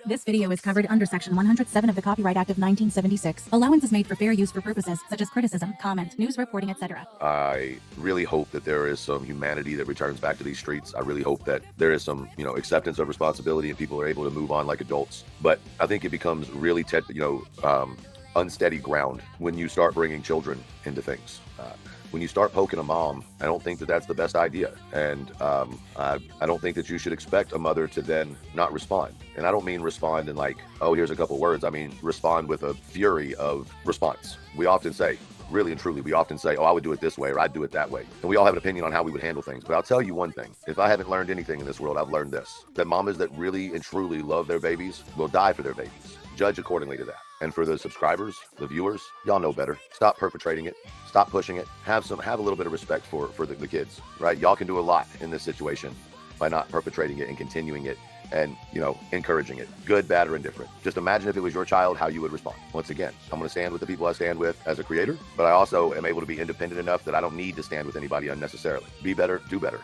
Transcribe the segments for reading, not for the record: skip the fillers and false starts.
This video is covered under Section 107 of the Copyright Act of 1976. Allowance is made for fair use for purposes such as criticism, comment, news reporting, etc. I really hope that there is some humanity that returns back to these streets. I really hope that there is some, acceptance of responsibility and people are able to move on like adults. But I think it becomes really, unsteady ground when you start bringing children into things. When you start poking a mom, I don't think that that's the best idea. And I don't think that you should expect a mother to then not respond. And I don't mean respond in like, oh, here's a couple words. I mean, respond with a fury of response. We often say, really and truly, we often say, oh, I would do it this way or I'd do it that way. And we all have an opinion on how we would handle things. But I'll tell you one thing. If I haven't learned anything in this world, I've learned this. That mamas that really and truly love their babies will die for their babies. Judge accordingly to that. And for the subscribers, the viewers, y'all know better. Stop perpetrating it. Stop pushing it. Have a little bit of respect for the kids, right? Y'all can do a lot in this situation by not perpetrating it and continuing it and, encouraging it. Good, bad, or indifferent. Just imagine if it was your child, how you would respond. Once again, I'm going to stand with the people I stand with as a creator, but I also am able to be independent enough that I don't need to stand with anybody unnecessarily. Be better, do better.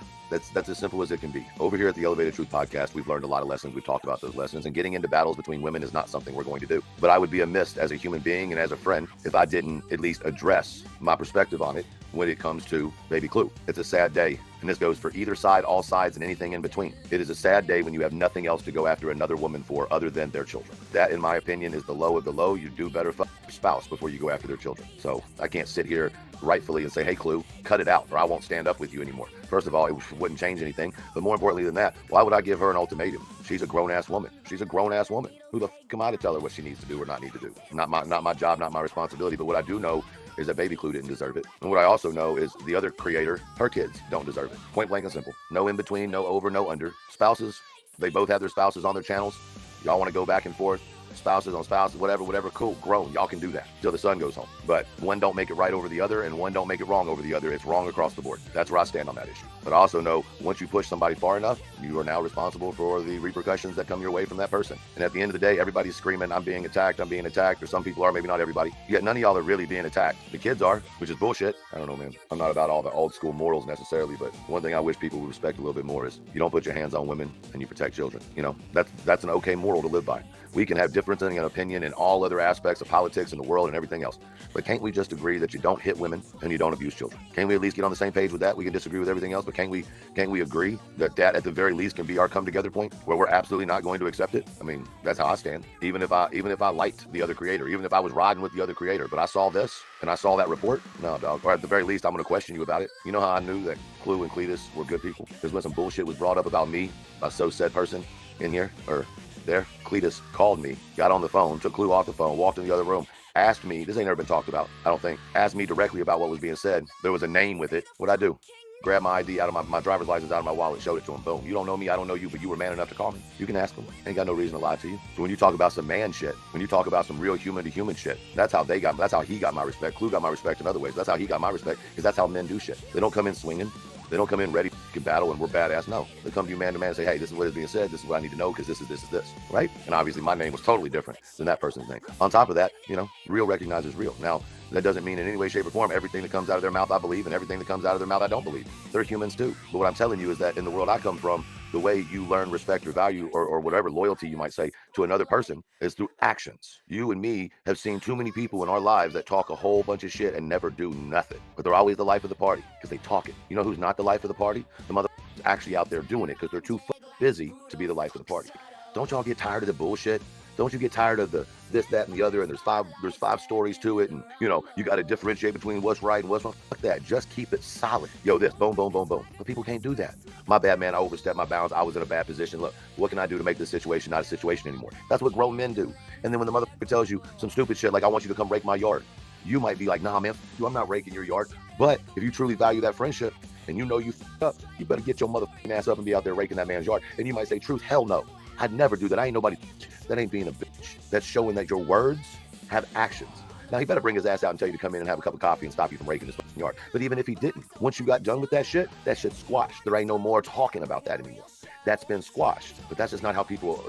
That's as simple as it can be. Over here at the Elevated Truth Podcast, we've learned a lot of lessons. We've talked about those lessons, and getting into battles between women is not something we're going to do. But I would be amiss as a human being and as a friend if I didn't at least address my perspective on it when it comes to baby Clue. It's a sad day, and this goes for either side, all sides, and anything in between. It is a sad day when you have nothing else to go after another woman for other than their children. That, in my opinion, is the low of the low. You do better fuck your spouse before you go after their children. So I can't sit here rightfully and say, hey, Clue, cut it out, or I won't stand up with you anymore. First of all, it wouldn't change anything. But more importantly than that, why would I give her an ultimatum? She's a grown-ass woman. She's a grown-ass woman. Who the f am I to tell her what she needs to do or not need to do? Not my job, not my responsibility. But what I do know is that baby Clue didn't deserve it. And what I also know is the other creator, her kids, don't deserve it. Point blank and simple. No in between, no over, no under. Spouses, they both have their spouses on their channels. Y'all want to go back and forth. Spouses on spouses, whatever, cool, grown. Y'all can do that till the sun goes home. But one don't make it right over the other, and one don't make it wrong over the other. It's wrong across the board. That's where I stand on that issue. But I also know once you push somebody far enough, you are now responsible for the repercussions that come your way from that person. And at the end of the day, everybody's screaming, I'm being attacked, or some people are, maybe not everybody. Yet none of y'all are really being attacked. The kids are, which is bullshit. I don't know, man. I'm not about all the old school morals necessarily, but one thing I wish people would respect a little bit more is you don't put your hands on women and you protect children. That's an okay moral to live by. We can have difference in opinion in all other aspects of politics in the world and everything else. But can't we just agree that you don't hit women and you don't abuse children? Can't we at least get on the same page with that? We can disagree with everything else, but can't we agree that at the very least can be our come together point where we're absolutely not going to accept it? I mean, that's how I stand. Even if I liked the other creator, even if I was riding with the other creator, but I saw this and I saw that report, no, dog. Or at the very least, I'm going to question you about it. You know how I knew that Clue and Cletus were good people? Because when some bullshit was brought up about me, by said person in here, or there, Cletus called me, got on the phone, took Clue off the phone, walked in the other room, asked me, this ain't never been talked about, I don't think, asked me directly about what was being said. There was a name with it. What'd I do? Grab my ID out of my driver's license out of my wallet, showed it to him. Boom. You don't know me, I don't know you, but you were man enough to call me. You can ask him. Ain't got no reason to lie to you. So when you talk about some man shit, when you talk about some real human to human shit, that's how he got my respect. Clue got my respect in other ways. That's how he got my respect, because that's how men do shit. They don't come in swinging. They don't come in ready to battle and we're badass. No, they come to you man to man and say, hey, this is what is being said. This is what I need to know because this is this, right? And obviously my name was totally different than that person's name. On top of that, real recognizes real. Now, that doesn't mean in any way, shape, or form everything that comes out of their mouth I believe, and everything that comes out of their mouth I don't believe. They're humans too. But what I'm telling you is that in the world I come from, the way you learn respect or value or whatever loyalty you might say to another person is through actions. You and me have seen too many people in our lives that talk a whole bunch of shit and never do nothing. But they're always the life of the party because they talk it. You know who's not the life of the party? The motherfuckers actually out there doing it because they're too busy to be the life of the party. Don't y'all get tired of the bullshit? Don't you get tired of the this, that, and the other, and there's five stories to it, and you got to differentiate between what's right and what's wrong? Fuck that. Just keep it solid. Yo, this, boom, boom, boom, boom. But people can't do that. My bad, man. I overstepped my bounds. I was in a bad position. Look, what can I do to make this situation not a situation anymore? That's what grown men do. And then when the motherfucker tells you some stupid shit like, I want you to come rake my yard, you might be like, nah, man, I'm not raking your yard. But if you truly value that friendship and you know you f***ed up, you better get your motherfucking ass up and be out there raking that man's yard. And you might say, truth, hell no. I'd never do that. I ain't nobody. That ain't being a bitch. That's showing that your words have actions. Now, he better bring his ass out and tell you to come in and have a cup of coffee and stop you from raking his yard. But even if he didn't, once you got done with that shit's squashed. There ain't no more talking about that anymore. that's been squashed. But that's just not how people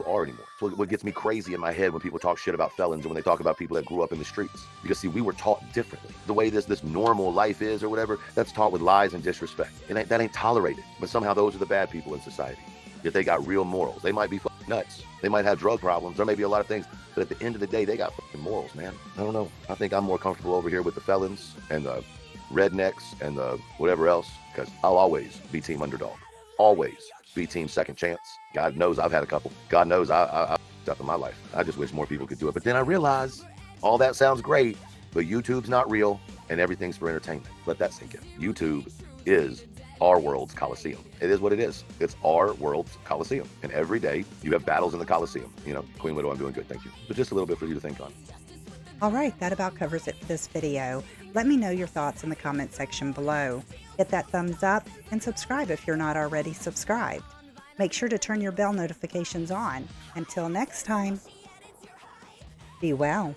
are anymore. So what gets me crazy in my head when people talk shit about felons and when they talk about people that grew up in the streets, because see, we were taught differently. The way this normal life is or whatever, that's taught with lies and disrespect. That ain't tolerated. But somehow those are the bad people in society. Yet they got real morals. They might be nuts. They might have drug problems. There may be a lot of things. But at the end of the day, they got morals, man. I don't know. I think I'm more comfortable over here with the felons and the rednecks and the whatever else, because I'll always be team underdog. Always be team second chance. God knows I've had a couple. God knows I stuff in my life. I just wish more people could do it. But then I realize all that sounds great, but YouTube's not real and everything's for entertainment. Let that sink in. YouTube is our world's Coliseum. It is what it is. It's our world's Coliseum. And every day you have battles in the Coliseum. You know, Queen Widow, I'm doing good. Thank you. But just a little bit for you to think on. All right, that about covers it for this video. Let me know your thoughts in the comment section below. Hit that thumbs up and subscribe if you're not already subscribed. Make sure to turn your bell notifications on. Until next time, be well.